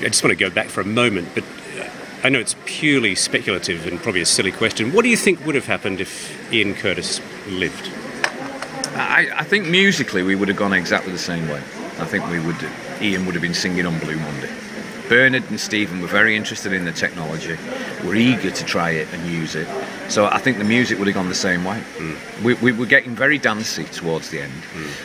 I just want to go back for a moment, but I know it's purely speculative and probably a silly question. What do you think would have happened if Ian Curtis lived? I think musically we would have gone exactly the same way. I think Ian would have been singing on Blue Monday. Bernard and Stephen were very interested in the technology, were eager to try it and use it. So I think the music would have gone the same way. We were getting very dancey towards the end.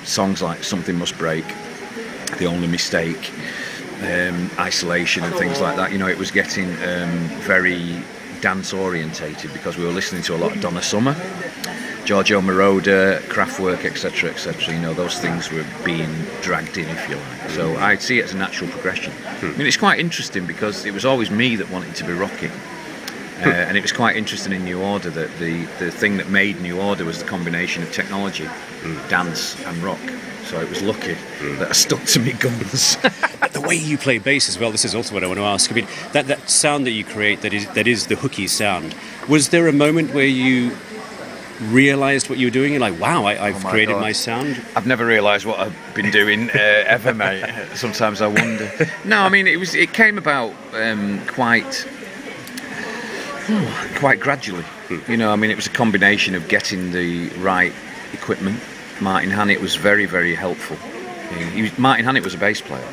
Songs like Something Must Break, The Only Mistake, Isolation and things like that. You know, it was getting very dance orientated because we were listening to a lot of Donna Summer, Giorgio Moroder, Kraftwerk, etc., etc. You know, those things were being dragged in, if you like. So I'd see it as a natural progression. I mean, it's quite interesting because it was always me that wanted to be rocking. And it was quite interesting in New Order that the thing that made New Order was the combination of technology, dance and rock. So it was lucky that I stuck to me guns. But the way you play bass as well, this is also what I want to ask. I mean, that sound that you create, that is the Hooky sound. Was there a moment where you realised what you were doing? You're like, wow, I've created my sound? I've never realised what I've been doing ever, mate. Sometimes I wonder. No, I mean, it came about quite gradually. You know, I mean, it was a combination of getting the right equipment. Martin Hannett was very, very helpful. Martin Hannett was a bass player,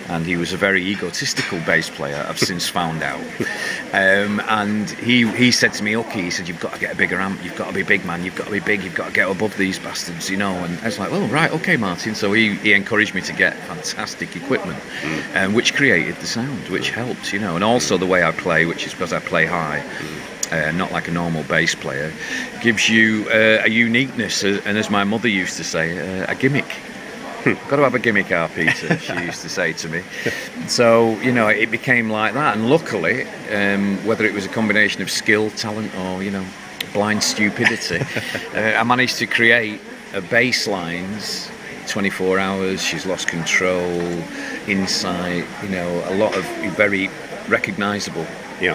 and he was a very egotistical bass player, I've since found out. And he said to me, Hooky, he said, you've got to get a bigger amp, you've got to be big, man, you've got to be big, you've got to get above these bastards, you know. And I was like, well, right, okay, Martin. So he encouraged me to get fantastic equipment, which created the sound, which helped, you know. And also the way I play, which is because I play high, not like a normal bass player, gives you a uniqueness, and as my mother used to say, a gimmick. Got to have a gimmick, our Peter, she used to say to me. So, you know, it became like that. And luckily, whether it was a combination of skill, talent, or, you know, blind stupidity, I managed to create a bass lines, 24 hours, She's Lost Control, Insight, you know, a lot of very recognisable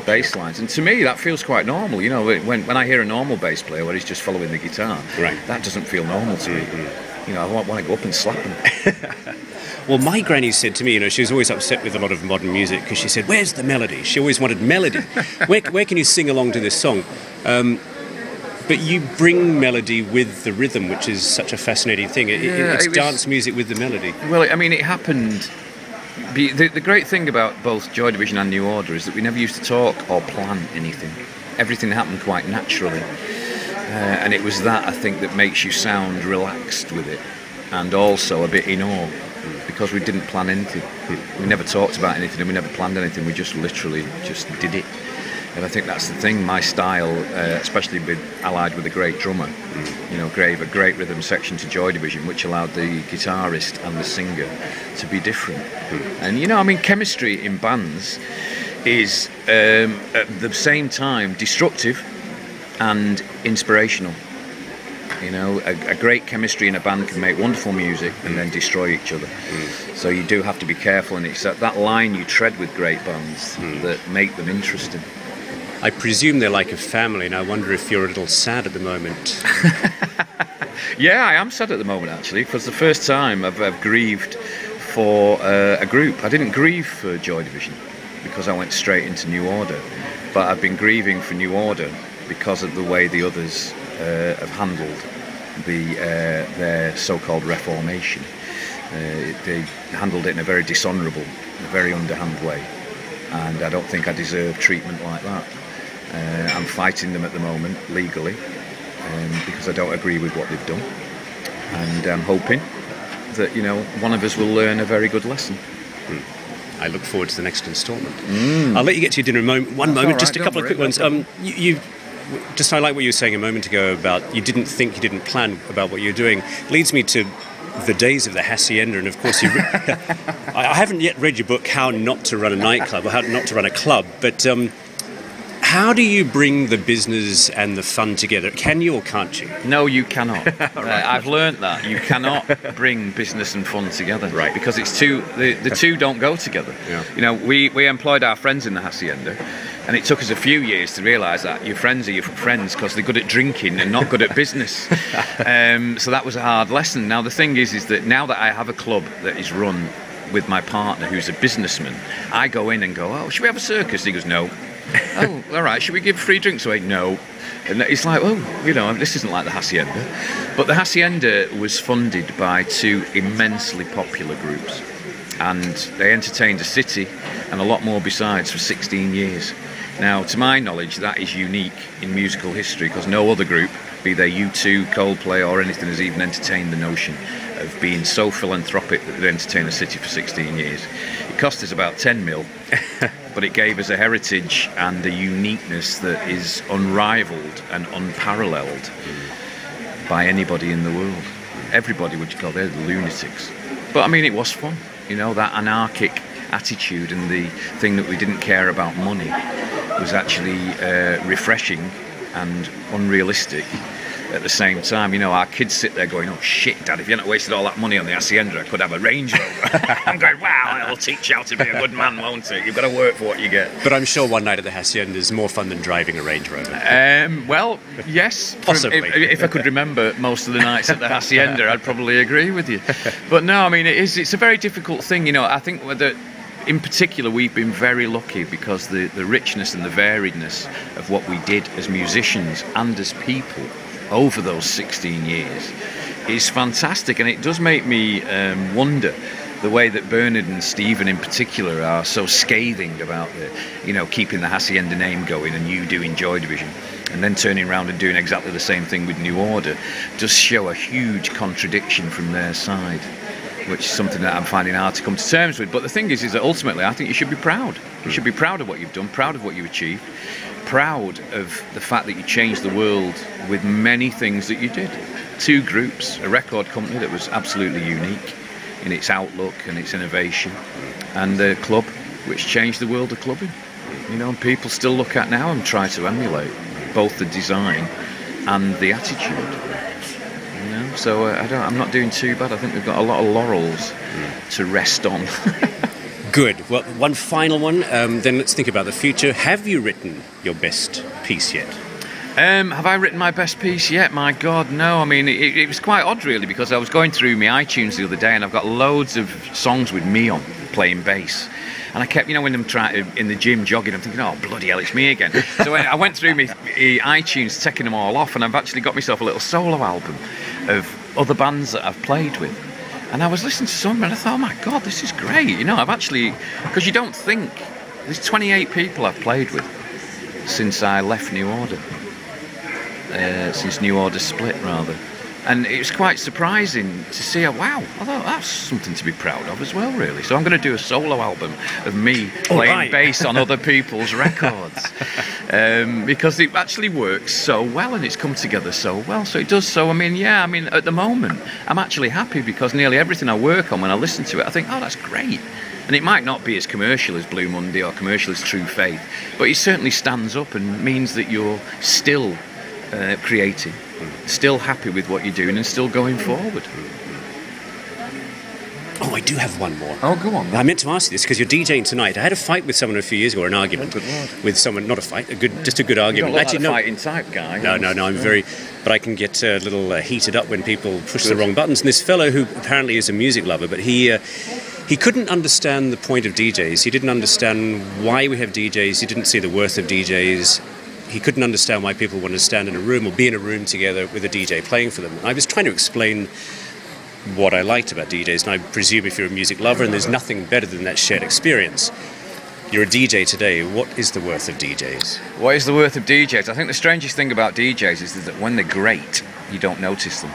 bass lines. And to me, that feels quite normal. You know, when I hear a normal bass player where he's just following the guitar, that doesn't feel normal to me. You know, I want to go up and slap him. Well, my granny said to me, you know, she was always upset with a lot of modern music because she said, where's the melody? She always wanted melody. Where can you sing along to this song? But you bring melody with the rhythm, which is such a fascinating thing. It's dance music with the melody. Well, I mean, it happened. The great thing about both Joy Division and New Order is that we never used to talk or plan anything. Everything happened quite naturally. And it was that, I think, that makes you sound relaxed with it, and also a bit in awe, because we didn't plan anything. We never talked about anything, and we never planned anything. We just literally just did it. And I think that's the thing. My style, especially allied with a great drummer, you know, gave a great rhythm section to Joy Division, which allowed the guitarist and the singer to be different. And, you know, I mean, chemistry in bands is at the same time destructive and inspirational. You know, a great chemistry in a band can make wonderful music and then destroy each other. So you do have to be careful, and it's that line you tread with great bands that make them interesting. I presume they're like a family, and I wonder if you're a little sad at the moment. Yeah, I am sad at the moment, actually, because the first time I've grieved for a group. I didn't grieve for Joy Division because I went straight into New Order, but I've been grieving for New Order because of the way the others have handled their so-called reformation. They handled it in a very dishonourable, very underhand way, and I don't think I deserve treatment like that. I'm fighting them at the moment legally because I don't agree with what they've done, and I'm hoping that, you know, one of us will learn a very good lesson. I look forward to the next instalment. I'll let you get to your dinner in a moment. Just a couple of quick ones. Just I like what you were saying a moment ago about you didn't plan about what you were doing. Leads me to the days of the Hacienda, and of course I haven't yet read your book, How Not to Run a Nightclub, or How Not to Run a Club, but how do you bring the business and the fun together? Can you or can't you? No, you cannot. I've learnt that. You cannot bring business and fun together. Right. Because it's the two don't go together. Yeah. You know, we employed our friends in the Hacienda, and it took us a few years to realise that your friends are your friends because they're good at drinking and not good at business. So that was a hard lesson. Now, the thing is that now that I have a club that is run with my partner, who's a businessman. I go in and go, oh, should we have a circus? He goes, no. Oh, all right, should we give free drinks away? No. And it's like, oh, you know, this isn't like the Hacienda. But the Hacienda was funded by 2 immensely popular groups. And they entertained a city and a lot more besides for 16 years. Now, to my knowledge, that is unique in musical history, because no other group, be they U2, Coldplay or anything, has even entertained the notion of being so philanthropic that they entertain a city for 16 years. It cost us about 10 mil, but it gave us a heritage and a uniqueness that is unrivaled and unparalleled by anybody in the world. Everybody would call they're the lunatics. But I mean, it was fun, you know, that anarchic attitude, and the thing that we didn't care about money was actually refreshing and unrealistic at the same time. You know, our kids sit there going, oh shit, Dad, if you hadn't wasted all that money on the Hacienda, I could have a Range Rover. I'm going, wow, it'll teach you how to be a good man, won't it? You've got to work for what you get. But I'm sure one night at the Hacienda is more fun than driving a Range Rover. Well, yes. Possibly. If I could remember most of the nights at the Hacienda, I'd probably agree with you. But no, I mean, it's a very difficult thing. You know, I think that in particular, we've been very lucky because the richness and the variedness of what we did as musicians and as people over those 16 years is fantastic. And it does make me wonder the way that Bernard and Stephen in particular are so scathing about keeping the Hacienda name going and you doing Joy Division, and then turning around and doing exactly the same thing with New Order, does show a huge contradiction from their side, which is something that I'm finding hard to come to terms with. But the thing is that ultimately I think you should be proud. You should be proud of what you've done, proud of what you achieved, proud of the fact that you changed the world with many things that you did. 2 groups, a record company that was absolutely unique in its outlook and its innovation, and a club which changed the world of clubbing. You know, and people still look at now and try to emulate both the design and the attitude. So I'm not doing too bad. I think we've got a lot of laurels to rest on. Good. Well, one final one. Then let's think about the future. Have you written your best piece yet? Have I written my best piece yet? My God, no. I mean, it was quite odd, really, because I was going through my iTunes the other day, and I've got loads of songs with me on playing bass. And I kept, when I'm trying in the gym jogging, I'm thinking, oh, bloody hell, it's me again. So I went through my iTunes, taking them all off, and I've actually got myself a little solo album of other bands that I've played with. And I was listening to some, and I thought, oh my God, this is great. I've actually, because you don't think, there's 28 people I've played with since I left New Order. Since New Order split, rather. And it was quite surprising to see, wow, I thought that's something to be proud of as well, really. So I'm going to do a solo album of me playing bass on other people's records. Because it actually works so well and it's come together so well. So it does. So, at the moment, I'm actually happy because nearly everything I work on, when I listen to it, I think, oh, that's great. And it might not be as commercial as Blue Monday or commercial as True Faith, but it certainly stands up and means that you're still creating, still happy with what you're doing and still going forward. Oh, I do have one more. Oh, go on. I meant to ask you this because you're DJing tonight. I had a fight with someone a few years ago, or an argument with someone, not a fight, just a good argument. You don't look like a fighting type guy. No, I'm very, but I can get a little heated up when people push the wrong buttons. And this fellow, who apparently is a music lover, but he couldn't understand the point of DJs. He didn't understand why we have DJs. He didn't see the worth of DJs. He couldn't understand why people want to stand in a room or be in a room together with a DJ playing for them. And I was trying to explain what I liked about DJs, and I presume if you're a music lover, and there's nothing better than that shared experience. You're a DJ today. What is the worth of DJs? What is the worth of DJs? I think the strangest thing about DJs is that when they're great, you don't notice them.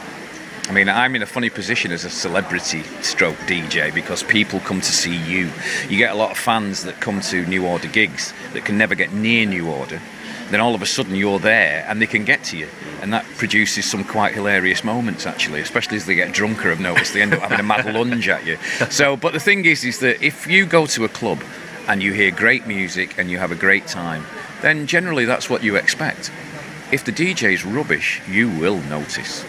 I mean, I'm in a funny position as a celebrity stroke DJ because people come to see you. You get a lot of fans that come to New Order gigs that can never get near New Order. Then all of a sudden you're there and they can get to you, and that produces some quite hilarious moments, actually, especially as they get drunker. I've noticed they end up having a mad lunge at you. So, but the thing is that if you go to a club and you hear great music and you have a great time, then generally that's what you expect. If the DJ's rubbish, you will notice.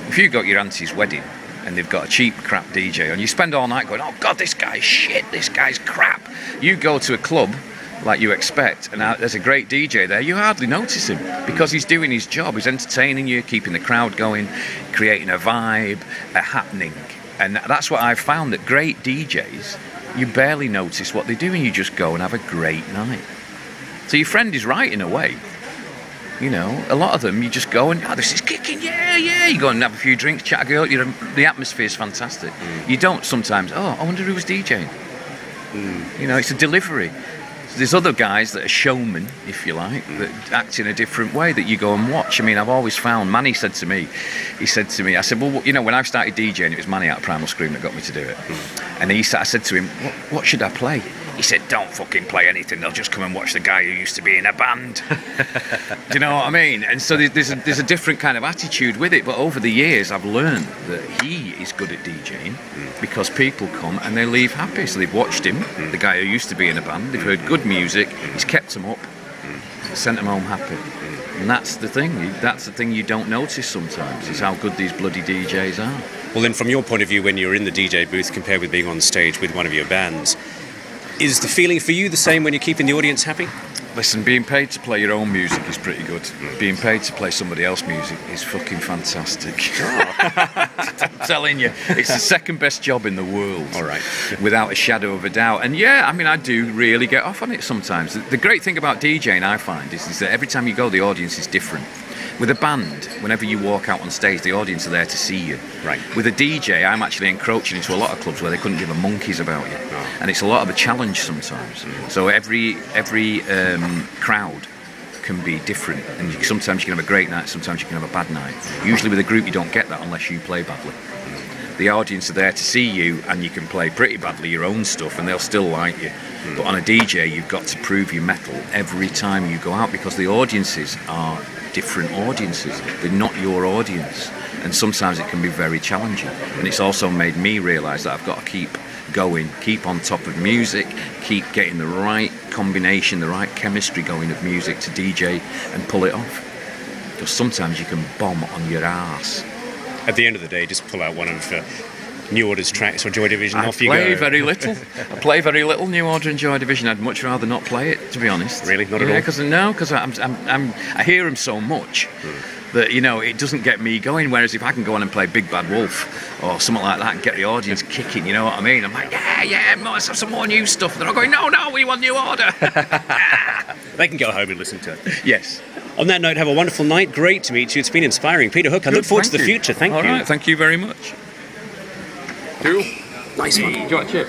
If you got your auntie's wedding and they've got a cheap crap DJ and you spend all night going, oh God, this guy's shit, this guy's crap. You go to a club like you expect, and there's a great DJ there, you hardly notice him because he's doing his job. He's entertaining you, keeping the crowd going, creating a vibe, a happening. And that's what I've found, that great DJs you barely notice what they do, and you just go and have a great night. So your friend is right in a way. You know, a lot of them, you just go and, oh, this is kicking, yeah. You go and have a few drinks, chat a girl, the atmosphere is fantastic. You don't sometimes, oh, I wonder who was DJing. You know, it's a delivery. There's other guys that are showmen, if you like, that act in a different way that you go and watch. I mean, I've always found, Manny said to me, I said, well, you know, when I started DJing, it was Manny out of Primal Scream that got me to do it. And I said to him, what should I play? He said, don't fucking play anything, they'll just come and watch the guy who used to be in a band. Do you know what I mean? And so there's a different kind of attitude with it, but over the years I've learned that he is good at DJing because people come and they leave happy. So they've watched him, the guy who used to be in a band, they've heard good music, he's kept them up, sent them home happy. And that's the thing you don't notice sometimes, is how good these bloody DJs are. Well, then from your point of view, when you're in the DJ booth compared with being on stage with one of your bands, is the feeling for you the same when you're keeping the audience happy? Listen, being paid to play your own music is pretty good. Being paid to play somebody else's music is fucking fantastic. I'm telling you, it's the second best job in the world. All right. Without a shadow of a doubt. And yeah, I mean, I do really get off on it sometimes. The great thing about DJing, I find, is that every time you go, the audience is different. With a band, whenever you walk out on stage, the audience are there to see you. Right. With a DJ, I'm actually encroaching into a lot of clubs where they couldn't give a monkeys about you. No. And it's a lot of a challenge sometimes. So every crowd can be different. And sometimes you can have a great night, sometimes you can have a bad night. Usually with a group, you don't get that unless you play badly. The audience are there to see you, and you can play pretty badly your own stuff and they'll still like you. But on a DJ, you've got to prove your mettle every time you go out, because the audiences are different audiences. They're not your audience, and sometimes it can be very challenging. And it's also made me realise that I've got to keep going, keep on top of music, keep getting the right combination, the right chemistry going of music to DJ and pull it off. Because sometimes you can bomb on your arse. At the end of the day, just pull out one of New Order's tracks or Joy Division, off you go. I play very little. I play very little New Order and Joy Division. I'd much rather not play it, to be honest. Really? Not at all? Because I hear them so much that, you know, it doesn't get me going. Whereas if I can go on and play Big Bad Wolf or something like that and get the audience kicking, you know what I mean? I'm like, yeah, let's have some more new stuff. And they're all going, no, we want New Order. They can go home and listen to it. Yes. On that note, have a wonderful night. Great to meet you. It's been inspiring. Peter Hook, I look forward to the future. Thank you. All right, thank you very much. Cool. Nice one. Do you want a chip?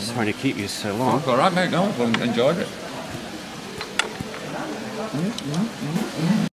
Sorry to keep you so long. That's all right, mate. No, I enjoyed it.